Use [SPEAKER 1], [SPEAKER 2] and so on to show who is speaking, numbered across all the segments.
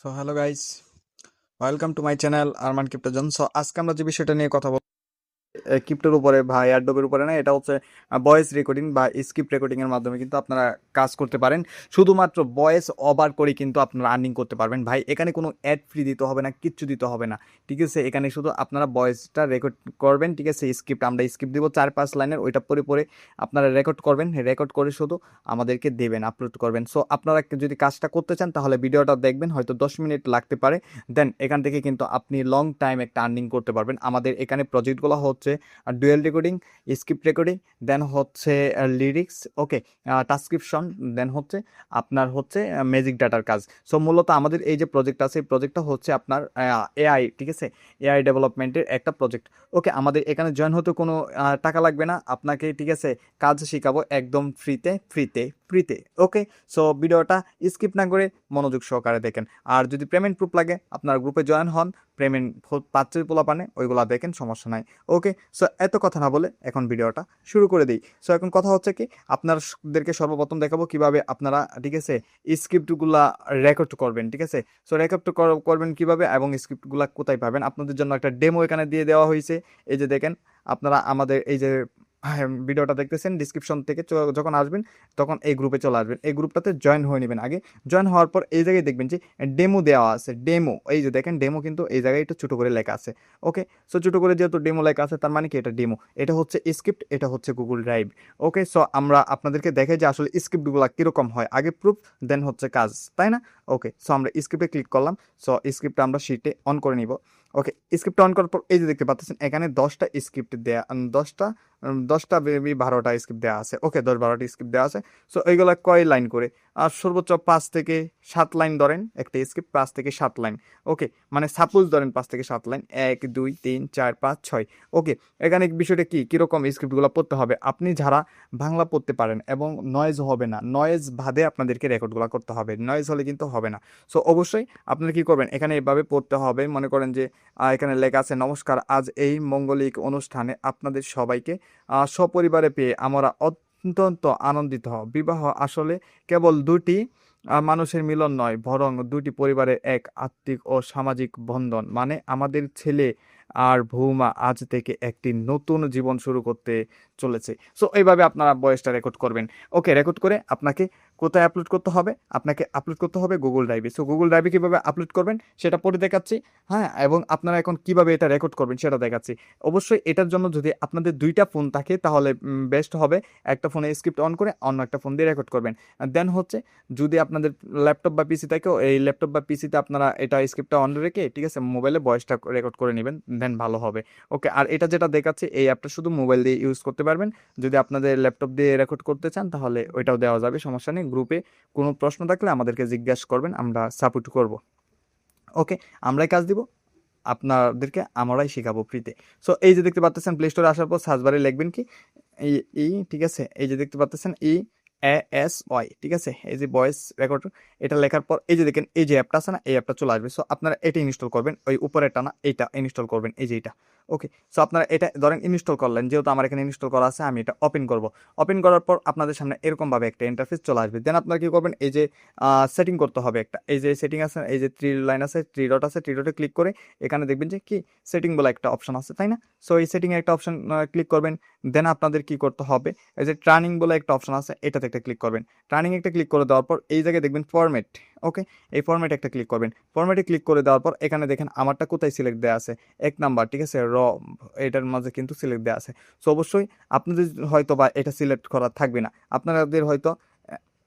[SPEAKER 1] So hello guys, welcome to my channel Arman Cryptozone. So আজকে আমরা যে বিষয়টা নিয়ে কথা বলবো ক্রিপ্টোর উপরে বা এয়ারড্রপের উপরে না, এটা হচ্ছে ভয়েস রেকর্ডিং বা স্ক্রিপ্ট রেকর্ডিং এর মাধ্যমে কিন্তু আপনারা কাজ করতে পারেন। শুধুমাত্র ভয়েস ওভার করে কিন্তু আপনারা আর্নিং করতে পারবেন ভাই। এখানে কোনো অ্যাড ফ্রি দিতে হবে না, কিচ্ছু দিতে হবে না, ঠিক আছে। এখানে শুধু আপনারা ভয়েসটা রেকর্ড করবেন, ঠিক আছে। স্ক্রিপ্ট আমরা স্ক্রিপ্ট দিব 4-5 লাইনের, ওইটা পরে পরে আপনারা রেকর্ড করবেন, রেকর্ড করে শুধু আমাদেরকে দেবেন, আপলোড করবেন। সো আপনারা যদি কাজটা করতে চান তাহলে ভিডিওটা দেখবেন, হয়তো 10 মিনিট লাগতে পারে। দেন এখান থেকে কিন্তু আপনি লং টাইম একটা আর্নিং করতে পারবেন। আমাদের এখানে প্রজেক্টগুলো হচ্ছে ডুয়েল রেকর্ডিং, স্ক্রিপ্ট রেকর্ডিং, দেন হচ্ছে লিরিক্স, ওকে, ট্রান্সক্রিপশন, দেন হচ্ছে আপনার হচ্ছে ম্যাজিক ডাটার কাজ। সো মূলত আমাদের এই যে প্রজেক্ট আছে, এই প্রজেক্টটা হচ্ছে আপনার এআই, ঠিক আছে, এআই ডেভেলপমেন্টের একটা প্রজেক্ট। ওকে, আমাদের এখানে জয়েন হতে কোনো টাকা লাগবে না আপনাকে, ঠিক আছে। কাজ শিখাবো একদম ফ্রিতে ফ্রিতে ফ্রিতে। ওকে, সো ভিডিওটা স্কিপ না করে মনোযোগ সহকারে দেখেন। আর যদি পেমেন্ট প্রুফ লাগে আপনার গ্রুপে জয়েন হন, পেমেন্ট পাচ্ছে পোলাপানে ওইগুলা দেখেন, সমস্যা নাই। ওকে, সো এত কথা না বলে এখন ভিডিওটা শুরু করে দিই। সো এখন কথা হচ্ছে কি, আপনাদেরকে সর্বপ্রথম দেখাবো কিভাবে আপনারা, ঠিক আছে, স্ক্রিপ্টগুলা রেকর্ড করবেন, ঠিক আছে। সো রেকর্ড করবেন কিভাবে এবং স্ক্রিপ্টগুলা কোথায় পাবেন। আপনাদের জন্য একটা ডেমো এখানে দিয়ে দেওয়া হয়েছে। এই যে দেখেন, আপনারা আমাদের এই যে ভিডিওটা দেখতেছেন, ডিসক্রিপশন থেকে যখন আসবেন তখন এই গ্রুপে চলে আসবেন, এই গ্রুপটাতে জয়েন হয়ে নেবেন। আগে জয়েন হওয়ার পর এই জায়গায় দেখবেন যে ডেমো দেওয়া আছে, ডেমো, এই যে দেখেন ডেমো কিন্তু এই জায়গায় একটু ছোটো করে লেখা আছে। ওকে, সো ছোটো করে যেহেতু ডেমো লেখা আছে তার মানে কি এটা ডেমো, এটা হচ্ছে স্ক্রিপ্ট, এটা হচ্ছে গুগল ড্রাইভ। ওকে, সো আমরা আপনাদেরকে দেখাই যে আসলে স্ক্রিপ্টগুলো কীরকম হয়, আগে প্রুফ দেন হচ্ছে কাজ, তাই না? ওকে, সো আমরা স্ক্রিপ্টে ক্লিক করলাম। সো স্ক্রিপ্টটা আমরা শিটে অন করে নিব। ওকে, স্ক্রিপ্ট অন করার পর এই যে দেখতে পাচ্ছেন এখানে 10টা স্ক্রিপ্ট দেয়া, 10টা বেবি 12টা স্ক্রিপ্ট দেওয়া আছে। ওকে, 10-12টা স্ক্রিপ্ট দেওয়া আছে। সো এইগুলো কয় লাইন করে, আর সর্বোচ্চ 5 থেকে 7 লাইন ধরেন একটা স্ক্রিপ্ট, 5 থেকে 7 লাইন। ওকে, মানে সাপোজ ধরেন 5 থেকে 7 লাইন, 1 2 3 4 5 6। ওকে, এখানে বিষয়টা কি, কীরকম স্ক্রিপ্টগুলো পড়তে হবে, আপনি যারা বাংলা পড়তে পারেন এবং নয়েজ হবে না, নয়েজ বাদে আপনাদেরকে রেকর্ডগুলো করতে হবে, নয়েজ হলে কিন্তু হবে না। সো অবশ্যই আপনারা কি করবেন, এখানে এভাবে পড়তে হবে। মনে করেন যে এখানে লেখা আছে, নমস্কার, আজ এই মঙ্গলিক অনুষ্ঠানে আপনাদের সবাইকে সপরিবারে পেয়ে আমরা অত্যন্ত আনন্দিত। বিবাহ আসলে কেবল দুটি মানুষের মিলন নয়, বরং দুটি পরিবারের এক আত্মিক ও সামাজিক বন্ধন। মানে আমাদের ছেলে আর বৌমা আজ থেকে একটি নতুন জীবন শুরু করতে চলেছে। সো এইভাবে আপনারা ভয়েসটা রেকর্ড করবেন। ওকে, রেকর্ড করে আপনাকে কোথায় আপলোড করতে হবে, আপনাকে আপলোড করতে হবে গুগল ড্রাইভে। সো গুগল ড্রাইভে কীভাবে আপলোড করবেন সেটা পরে দেখাচ্ছি। হ্যাঁ, এবং আপনারা এখন কিভাবে এটা রেকর্ড করবেন সেটা দেখাচ্ছি। অবশ্যই এটার জন্য যদি আপনাদের 2টা ফোন থাকে তাহলে বেস্ট হবে। একটা ফোনে স্ক্রিপ্ট অন করে অন্য একটা ফোন দিয়ে রেকর্ড করবেন। দেন হচ্ছে যদি আপনাদের ল্যাপটপ বা পিসি থাকে, এই ল্যাপটপ বা পিসিতে আপনারা এটা স্ক্রিপ্টটা অন রেখে, ঠিক আছে, মোবাইলে ভয়েসটা রেকর্ড করে নেবেন, দেন ভালো হবে। ওকে, আর এটা যেটা দেখাচ্ছে এই অ্যাপটা শুধু মোবাইল দিয়ে ইউজ করতে পারবেন। যদি আপনাদের ল্যাপটপ দিয়ে রেকর্ড করতে চান তাহলে ওইটাও দেওয়া যাবে, সমস্যা নেই। গ্রুপে কোনো প্রশ্ন থাকলে আমাদেরকে জিজ্ঞাসা করবেন, আমরা সাপোর্ট করব। ওকে, আমরাই কাজ দিব, আপনাদেরকে আমরাই শেখাবো ফ্রিতে। সো এই যে দেখতে পাচ্ছেন, প্লে স্টোরে আসার পর সার্চ বারে লিখবেন কি, ই ই, ঠিক আছে, এই যে দেখতে পাচ্ছেন EASY, ঠিক আছে, এই যে ভয়েস রেকর্ড, এটা লেখার পর এই যে দেখেন এই যে অ্যাপটা আছে না, এই অ্যাপটা চলে আসবে। সো আপনারা এটা ইনস্টল করবেন, ওই উপরেরটা না, এইটা ইনস্টল করবেন, এই যে এটা। ওকে, সো আপনারা এটা ধরেন ইনস্টল করলেন, যেহেতু আমার এখানে ইনস্টল করা আছে আমি এটা ওপেন করব। ওপেন করার পর আপনাদের সামনে এরকমভাবে একটা ইন্টারফেস চলে আসবে। দেন আপনারা কি করবেন, এই যে সেটিং করতে হবে একটা, এই যে সেটিং আছে, এই যে 3 লাইন আছে, 3 ডট আছে, 3 ডটে ক্লিক করে এখানে দেখবেন যে কি সেটিং বলে একটা অপশন আছে, তাই না? সো এই সেটিং এ একটা অপশন ক্লিক করবেন। দেন আপনাদের কি করতে হবে, এই যে ট্রানিং বলে একটা অপশন আছে, এটাতে একটা ক্লিক করবেন। ট্রানিং একটা ক্লিক করে দেওয়ার পর এই জায়গায় দেখবেন ফরম্যাট। ওকে, এই ফরম্যাটে একটা ক্লিক করবেন। ফরম্যাটে ক্লিক করে দেওয়ার পর এখানে দেখেন আমারটা কোথায় সিলেক্ট দেওয়া আছে, 1 নাম্বার, ঠিক আছে, এটার মাঝে কিন্তু সিলেক্ট দেওয়া আছে। সো অবশ্যই আপনাদের হয়তো বা এটা সিলেক্ট করা থাকবে না, আপনাদের হয়তো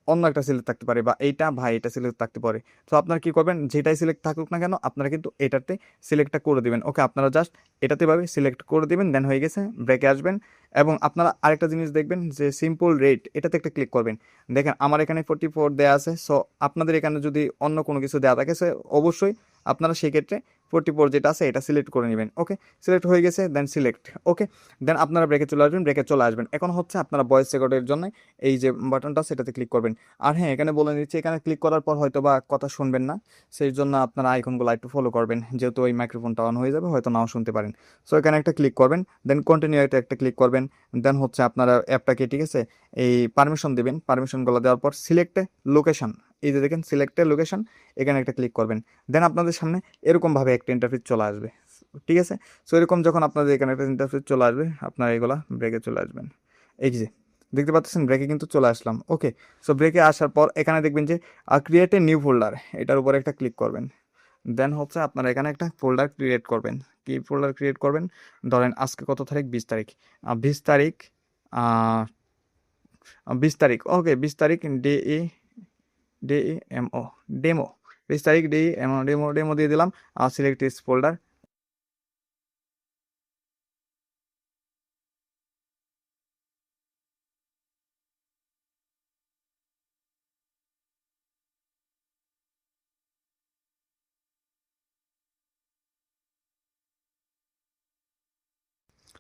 [SPEAKER 1] অন্য একটা সিলেক্ট থাকতে পারে, বা এইটা ভাই এটা সিলেক্ট থাকতে পারে। তো আপনারা কি করবেন, যেটাই সিলেক্ট থাকুক না কেন আপনারা কিন্তু এটাতে সিলেক্টটা করে দিবেন। ওকে, আপনারা জাস্ট এটাতে ভাবে সিলেক্ট করে দিবেন, দেন হয়ে গেছে, ব্রেকে আসবেন। এবং আপনারা আরেকটা জিনিস দেখবেন যে সিম্পল রেট, এটাতে একটা ক্লিক করবেন। দেখেন আমার এখানে 44 দেওয়া আছে। সো আপনাদের এখানে যদি অন্য কোনো কিছু দেওয়া থাকে সে অবশ্যই আপনারা সেক্ষেত্রে 44 যেটা আছে এটা সিলেক্ট করে নেবেন। ওকে, সিলেক্ট হয়ে গেছে, দেন সিলেক্ট। ওকে, দেন আপনারা ব্রেকে চলে আসবেন, ব্রেকে চলে আসবেন। এখন হচ্ছে আপনারা ভয়েস রেকর্ডের জন্য এই যে বাটনটা সেটাতে ক্লিক করবেন। আর হ্যাঁ, এখানে বলে নিচ্ছি, এখানে ক্লিক করার পর হয়তো বা কথা শুনবেন না, সেই জন্য আপনারা আইকনগুলো একটু ফলো করবেন, যেহেতু ওই মাইক্রোফোনটা অন হয়ে যাবে, হয়তো নাও শুনতে পারেন। সো এখানে একটা ক্লিক করবেন, দেন কন্টিনিউ একটা ক্লিক করবেন। দেন হচ্ছে আপনারা অ্যাপটাকে, ঠিক আছে, এই পারমিশন দেবেন। পারমিশনগুলো দেওয়ার পর সিলেক্টে লোকেশন, এই যে দেখেন সিলেক্টেড লোকেশন, এখানে একটা ক্লিক করবেন। দেন আপনাদের সামনে এরকমভাবে একটা ইন্টারফেস চলে আসবে, ঠিক আছে। সো এরকম যখন আপনাদের এখানে একটা ইন্টারফেস চলে আসবে, আপনারা এগুলা ব্রেকে চলে আসবেন। এই যে দেখতে পাচ্ছেন ব্রেকে কিন্তু চলে আসলাম। ওকে, সো ব্রেকে আসার পর এখানে দেখবেন যে ক্রিয়েট এ নিউ ফোল্ডার, এটার উপরে একটা ক্লিক করবেন। দেন হচ্ছে আপনারা এখানে একটা ফোল্ডার ক্রিয়েট করবেন। কি ফোল্ডার ক্রিয়েট করবেন? ধরেন আজকে কত তারিখ? 20 তারিখ। 20 তারিখ, 20 তারিখ, ওকে 20 তারিখ DEMO, ডেমো, 20 তারিখ DEMO, ডেমো ডেমো দিয়ে দিলাম। Select this folder.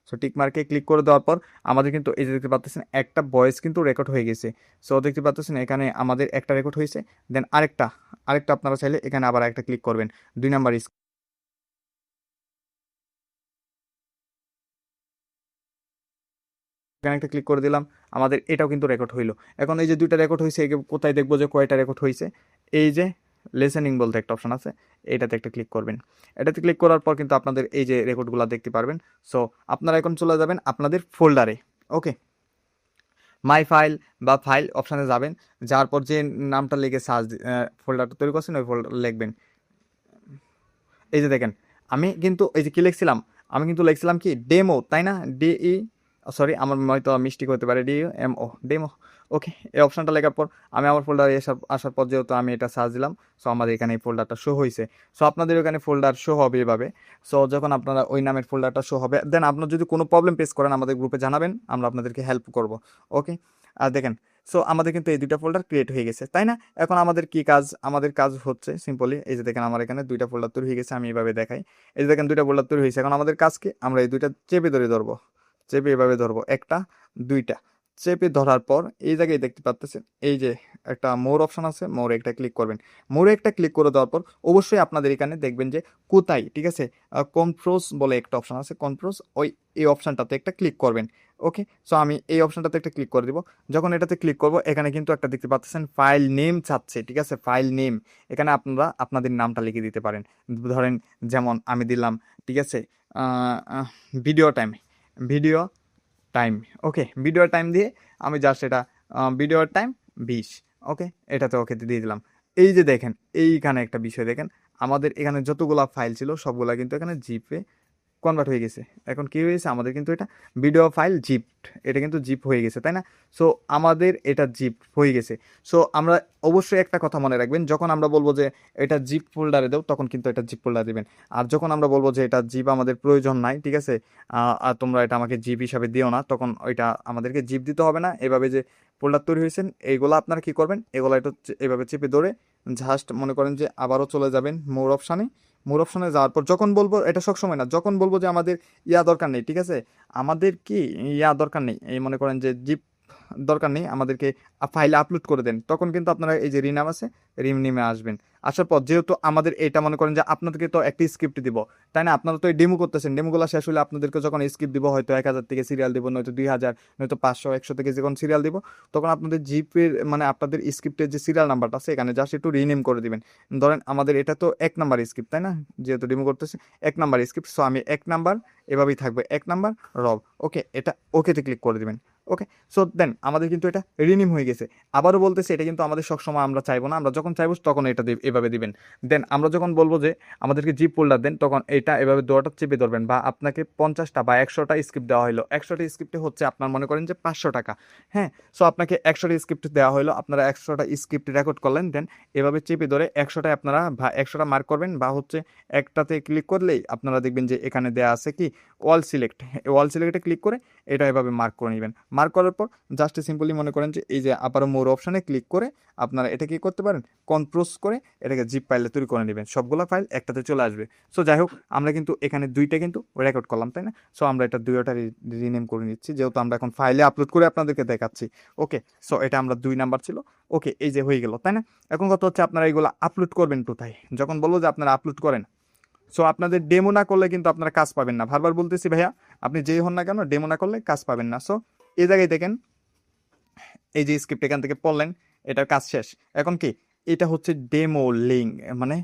[SPEAKER 1] So tick মার্কে ক্লিক করে দেওয়ার পর আমাদের কিন্তু এই যে দেখতে পাচ্ছেন একটা ভয়েস কিন্তু রেকর্ড হয়ে গেছে। সো দেখতে পাচ্ছেন এখানে আমাদের একটা রেকর্ড হয়েছে। দেন আরেকটা আরেকটা আপনারা চাইলে এখানে আবার একটা ক্লিক করবেন, 2 নাম্বার। এখানে একটা ক্লিক করে দিলাম, আমাদের এটাও কিন্তু রেকর্ড হইলো। এখন এই যে দুইটা রেকর্ড হয়েছে, কোথায় দেখবো যে কয়টা রেকর্ড হয়েছে? এই যে লিসেনিং বলতে একটা অপশন আছে, এটাতে একটা ক্লিক করবেন। এটাতে ক্লিক করার পর কিন্তু আপনাদের এই যে রেকর্ডগুলো দেখতে পারবেন। সো আপনারা এখন চলে যাবেন আপনাদের ফোল্ডারে। ওকে, মাই ফাইল বা ফাইল অপশানে যাবেন, যাওয়ার পর যে নামটা লিখে সার্চ ফোল্ডারটা তৈরি করছেন ওই ফোল্ডার লিখবেন। এই যে দেখেন আমি কিন্তু এই যে কি লিখছিলাম, আমি কিন্তু লিখছিলাম কি ডেমো, তাই না? DE, সরি আমার হয়তো মিস্টেক হতে পারে, DEMO, ডেমো। ওকে, এই অপশনটা লেখার পর আমি আমার ফোল্ডারে আসার পর যেহেতু আমি এটা সার্চ দিলাম, সো আমাদের এখানে এই ফোল্ডারটা শো হয়েছে। সো আপনাদের ওখানে ফোল্ডার শো হবে এভাবে। সো যখন আপনারা ওই নামের ফোল্ডারটা শো হবে, দেন আপনার যদি কোনো প্রবলেম ফেস করেন আমাদের গ্রুপে জানাবেন, আমরা আপনাদেরকে হেল্প করব। ওকে, আর দেখেন সো আমাদের কিন্তু এই দুইটা ফোল্ডার ক্রিয়েট হয়ে গেছে, তাই না? এখন আমাদের কি কাজ? আমাদের কাজ হচ্ছে সিম্পলি এই যে দেখেন আমার এখানে দুইটা ফোল্ডার তৈরি হয়ে গেছে, আমি এভাবে দেখাই। এই যে দেখেন দুইটা ফোল্ডার তৈরি হয়েছে। এখন আমাদের কাজ কি? আমরা এই দুইটা চেপে ধরে ধরবো, চেপে এভাবে ধরবো, একটা, দুইটা চেপে ধরার পর এই জায়গায় দেখতে পাচ্ছেন এই যে একটা মোর অপশন আছে, মোরে একটা ক্লিক করবেন। মোরে একটা ক্লিক করে দেওয়ার পর অবশ্যই আপনাদের এখানে দেখবেন যে কোথায়, ঠিক আছে, কন্ট্রোলস বলে একটা অপশন আছে, কন্ট্রোলস, ওই এই অপশনটাতে একটা ক্লিক করবেন। ওকে, সো আমি এই অপশনটাতে একটা ক্লিক করে দিব। যখন এটাতে ক্লিক করব এখানে কিন্তু একটা দেখতে পাচ্ছেন ফাইল নেম চাচ্ছে, ঠিক আছে, ফাইল নেম। এখানে আপনারা আপনাদের নামটা লিখে দিতে পারেন। ধরেন যেমন আমি দিলাম, ঠিক আছে, ভিডিও টাইম, ভিডিও টাইম। ওকে, ভিডিও টাইম দিয়ে আমি জাস্ট এটা ভিডিও টাইম 20। ওকে, এটাতে ওকে দিয়ে দিলাম। এই যে দেখেন এইখানে একটা বিষয় দেখেন, আমাদের এখানে যতগুলা ফাইল ছিল সবগুলা কিন্তু এখানে জিপে কনভার্ট হয়ে গেছে। এখন কি হয়েছে? আমাদের কিন্তু এটা ভিডিও ফাইল জিপড, এটা কিন্তু জিপ হয়ে গেছে, তাই না? সো আমাদের এটা জিপ হয়ে গেছে। সো আমরা অবশ্যই একটা কথা মনে রাখবেন, যখন আমরা বলবো যে এটা জিপ ফোল্ডারে দাও, তখন কিন্তু এটা জিপ ফোল্ডার দিবেন। আর যখন আমরা বলবো যে এটা জিপ আমাদের প্রয়োজন নাই, ঠিক আছে, আর তোমরা এটা আমাকে জিপ হিসাবে দিও না, তখন ওইটা আমাদেরকে জিপ দিতে হবে না। এভাবে যে ফোল্ডার তৈরি হয়েছেন এইগুলো আপনারা কি করবেন, এগুলো এটা এভাবে চেপে ধরে জাস্ট মনে করেন যে আবারও চলে যাবেন মোর অপশানে। মোর অপশনে যাওয়ার পর যখন বলবো, এটা সবসময় না, যখন বলবো যে আমাদের দরকার নেই, ঠিক আছে, আমাদের কি দরকার নেই, এই মনে করেন যে জিপ দরকার নেই, আমাদেরকে ফাইলে আপলোড করে দেন, তখন কিন্তু আপনারা এই যে রিনাম আছে, রিমনিমে আসবেন। আসার পর যেহেতু আমাদের এটা মনে করেন যে আপনাদেরকে তো একটি স্ক্রিপ্ট দিব, তাই না? আপনারা তো এই ডেমো করতেছেন, ডেমোগুলো শেষ হলে আপনাদেরকে যখন স্ক্রিপ্ট দিব, হয়তো 1000 থেকে সিরিয়াল দিব, নয়তো 2000, নয়তো 500, 100 থেকে যখন সিরিয়াল দিব, তখন আপনাদের জিপের মানে আপনাদের স্ক্রিপ্টের যে সিরিয়াল নাম্বারটা আছে এখানে জাস্ট একটু রিনেম করে দিবেন। ধরেন আমাদের এটা তো 1 নাম্বার স্ক্রিপ্ট, তাই না? যেহেতু ডেমো করতেছে 1 নাম্বার স্ক্রিপ্ট, সো আমি 1 নাম্বার এভাবেই থাকবে, 1 নাম্বার রব। ওকে, এটা ওকেতে ক্লিক করে দিবেন। ওকে, সো দেন আমাদের কিন্তু এটা রিনিম হয়ে গেছে। আবারও বলতেছি, এটা কিন্তু আমাদের সবসময় আমরা চাইবো না, আমরা যখন চাইবো তখন এটা এভাবে দিবেন। দেন আমরা যখন বলবো যে আমাদেরকে জিপ ফোল্ডার দেন, তখন এটা এভাবে দোয়াটা চেপে ধরবেন। বা আপনাকে 50টা বা 100টা স্ক্রিপ্ট দেওয়া হলো, 100টা স্ক্রিপ্টে হচ্ছে আপনার মনে করেন যে 500 টাকা। হ্যাঁ, সো আপনাকে 100টা স্ক্রিপ্ট দেওয়া হলো, আপনারা 100টা স্ক্রিপ্ট রেকর্ড করলেন, দেন এভাবে চেপে ধরে 100টায় আপনারা 100টা মার্ক করবেন, বা হচ্ছে একটাতে ক্লিক করলেই আপনারা দেখবেন যে এখানে দেওয়া আছে কি ওয়াল সিলেক্ট, ওয়াল সিলেক্টে ক্লিক করে এটা এভাবে মার্ক করে নেবেন। মার্ক করার পর জাস্ট সিম্পলি মনে করেন যে এই যে আবারও মোর অপশানে ক্লিক করে আপনারা এটা কি করতে পারেন, কন্ট্রোল করে এটাকে জিপ ফাইলে তৈরি করে নেবেন, সবগুলো ফাইল একটাতে চলে আসবে। সো যাই হোক, আমরা কিন্তু এখানে দুইটা কিন্তু রেকর্ড করলাম, তাই না? সো আমরা এটা দুইটা রিনেম করে নিচ্ছি, যেহেতু আমরা এখন ফাইলে আপলোড করে আপনাদেরকে দেখাচ্ছি। ওকে, সো এটা আমরা 2 নাম্বার ছিল। ওকে, এই যে হয়ে গেল, তাই না? এখন কথা হচ্ছে আপনারা এইগুলো আপলোড করবেন কোথায়? যখন বলবো যে আপনারা আপলোড করেন, সো আপনাদের ডেমো না করলে কিন্তু আপনারা কাজ পাবেন না। বারবার বলতেছি ভাইয়া, আপনি যেই হন না কেন ডেমো না করলে কাজ পাবেন না। সো এই জায়গায় দেখেন এই যে স্ক্রিপ্ট এখান থেকে পড়লেন, এটার কাজ শেষ। এখন কি এটা হচ্ছে ডেমো লিঙ্ক, মানে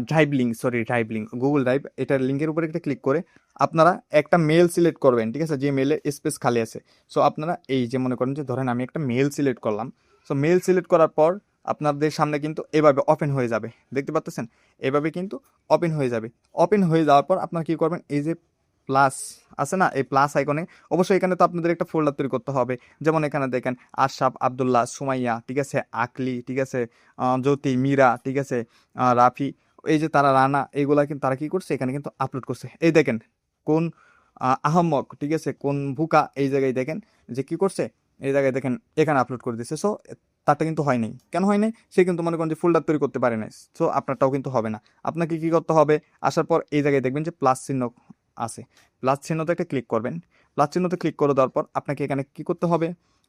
[SPEAKER 1] ড্রাইভ লিঙ্ক, গুগল ড্রাইভ। এটার লিঙ্কের উপরে একটা ক্লিক করে আপনারা একটা মেল সিলেক্ট করবেন, ঠিক আছে, যে মেলে স্পেস খালি আছে। সো আপনারা এই যে মনে করেন যে ধরেন আমি একটা মেল সিলেক্ট করলাম। সো মেল সিলেক্ট করার পর আপনাদের সামনে কিন্তু এভাবে ওপেন হয়ে যাবে, দেখতে পাচ্ছেন, এভাবে কিন্তু ওপেন হয়ে যাবে। ওপেন হয়ে যাওয়ার পর আপনারা কি করবেন, এই যে প্লাস আছে না, এই প্লাস আইকনে অবশ্যই এখানে তো আপনাদের একটা ফোল্ডার তৈরি করতে হবে। যেমন এখানে দেখেন আশরাফ, আব্দুল্লাহ, সুমাইয়া, ঠিক আছে, আকলি, ঠিক আছে, জ্যোতি, মীরা, ঠিক আছে, রাফি, এই যে তারা, রানা, এইগুলা কিন্তু তারা কি করছে এখানে কিন্তু আপলোড করছে। এই দেখেন কোন আহম্মক, ঠিক আছে, কোন ভুকা, এই জায়গায় দেখেন যে কি করছে, এই জায়গায় দেখেন এখানে আপলোড করে দিচ্ছে। সো তারটা কিন্তু হয় নাই, কেন হয় নাই, সে কিন্তু মনে করেন যে ফোল্ডার তৈরি করতে পারে নাই। সো আপনারটাও কিন্তু হবে না। আপনাকে কি করতে হবে, আসার পর এই জায়গায় দেখবেন যে প্লাস চিহ্ন আছে, প্লাস চিহ্নতে একটা ক্লিক করবেন। প্লাস চিহ্নতে ক্লিক করে দেওয়ার পর আপনাকে এখানে কি করতে হবে,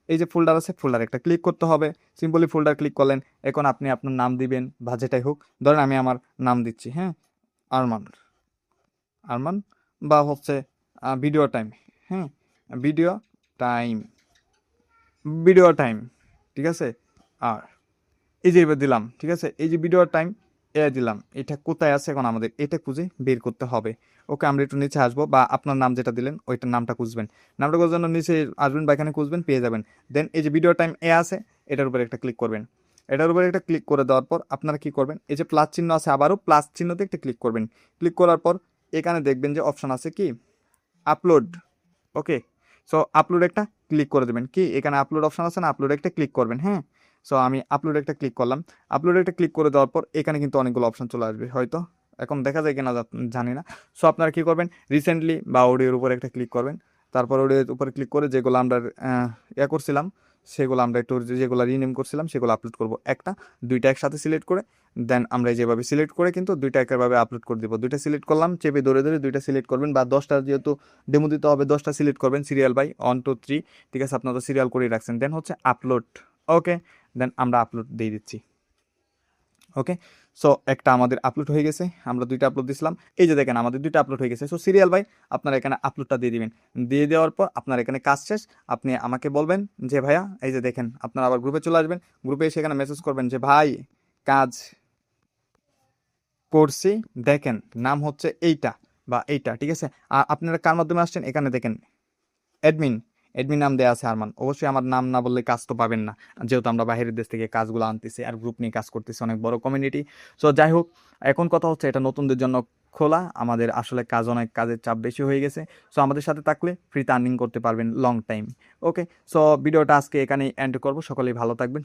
[SPEAKER 1] এই যে ফোল্ডার আছে, ফোল্ডার একটা ক্লিক করতে হবে। সিম্পলি ফোল্ডার ক্লিক করলেন। এখন আপনি আপনার নাম দিবেন বা যেটাই হোক, ধরেন আমি আমার নাম দিচ্ছি, হ্যাঁ, আরমান, আরমান, বা হচ্ছে ভিডিও টাইম, হ্যাঁ, ভিডিও টাইম, ভিডিও টাইম, ঠিক আছে। আর এই যে এবার দিলাম, ঠিক আছে, এই যে ভিডিও টাইম এ দিলাম, এটা কোথায় আছে এখন আমাদের এটা খুঁজে বের করতে হবে। ওকে, আমরা একটু নিচে আসবো, বা আপনার নাম যেটা দিলেন ওইটার নামটা খুঁজবেন, নামটা খোঁজার জন্য নিচে আসবেন বা এখানে খুঁজবেন, পেয়ে যাবেন। দেন এই যে ভিডিও টাইম এ আছে, এটার উপরে একটা ক্লিক করবেন। এটার উপরে একটা ক্লিক করে দেওয়ার পর আপনারা কি করবেন, এই যে প্লাস চিহ্ন আছে, আবারও প্লাস চিহ্নতে একটা ক্লিক করবেন। ক্লিক করার পর এখানে দেখবেন যে অপশন আছে কি, আপলোড। ওকে, সো আপলোড একটা ক্লিক করে দেবেন। কি এখানে আপলোড অপশন আছে না, আপলোড একটা ক্লিক করবেন, হ্যাঁ। সো আমি আপলোড একটা ক্লিক করলাম। আপলোড একটা ক্লিক করে দেওয়ার পর এখানে কিন্তু অনেকগুলো অপশন চলে আসবে, হয়তো এখন দেখা যায় কিনা জানি না। সো আপনারা কি করবেন, রিসেন্টলি বা অডিওর উপরে একটা ক্লিক করবেন। তারপর অডিওর উপরে ক্লিক করে যেগুলো আমরা ইয়ে করছিলাম, সেগুলো আমরা একটু যেগুলো রিনেম করছিলাম সেগুলো আপলোড করব, একটা দুইটা একসাথে সিলেক্ট করে। দেন আমরা যেভাবে সিলেক্ট করে কিন্তু দুইটা একভাবে আপলোড করে দিব। দুইটা সিলেক্ট করলাম, চেপে ধরে ধরে দুইটা সিলেক্ট করবেন, বা 10টা যেহেতু ডেমো দিতে হবে 10টা সিলেক্ট করবেন, সিরিয়াল বাই 1 2 3, ঠিক আছে, আপনারা সিরিয়াল করে রাখছেন। দেন হচ্ছে আপলোড। ওকে, দেন আমরা আপলোড দিয়ে দিচ্ছি। ওকে, সো একটা আমাদের আপলোড হয়ে গেছে, আমরা দুইটা আপলোড দিছিলাম, এই যে দেখেন আমাদের দুইটা আপলোড হয়ে গেছে। সো সিরিয়াল বাই আপনারা এখানে আপলোডটা দিয়ে দিবেন। দিয়ে দেওয়ার পর আপনার এখানে কাজ শেষ। আপনি আমাকে বলবেন যে ভাইয়া, এই যে দেখেন, আপনারা আবার গ্রুপে চলে আসবেন। গ্রুপে এসে এখানে মেসেজ করবেন যে ভাই কাজ করছি, দেখেন নাম হচ্ছে এইটা বা এইটা, ঠিক আছে। আর আপনারা কার মাধ্যমে আসছেন, এখানে দেখেন অ্যাডমিন, অ্যাডমিন নাম দেওয়া আছে আরমান। অবশ্যই আমার নাম না বললে কাজ তো পাবেন না, যেহেতু আমরা বাইরের দেশ থেকে কাজগুলো আনতেছি আর গ্রুপ নিয়ে কাজ করতেছি, অনেক বড় কমিউনিটি। সো যাই হোক, এখন কথা হচ্ছে এটা নতুনদের জন্য খোলা, আমাদের আসলে কাজ, অনেক কাজের চাপ বেশি হয়ে গেছে। সো আমাদের সাথে থাকলে ফ্রিতে আর্নিং করতে পারবেন লং টাইম। ওকে, সো ভিডিওটা আজকে এখানেই এন্ড করবো। সকলেই ভালো থাকবেন।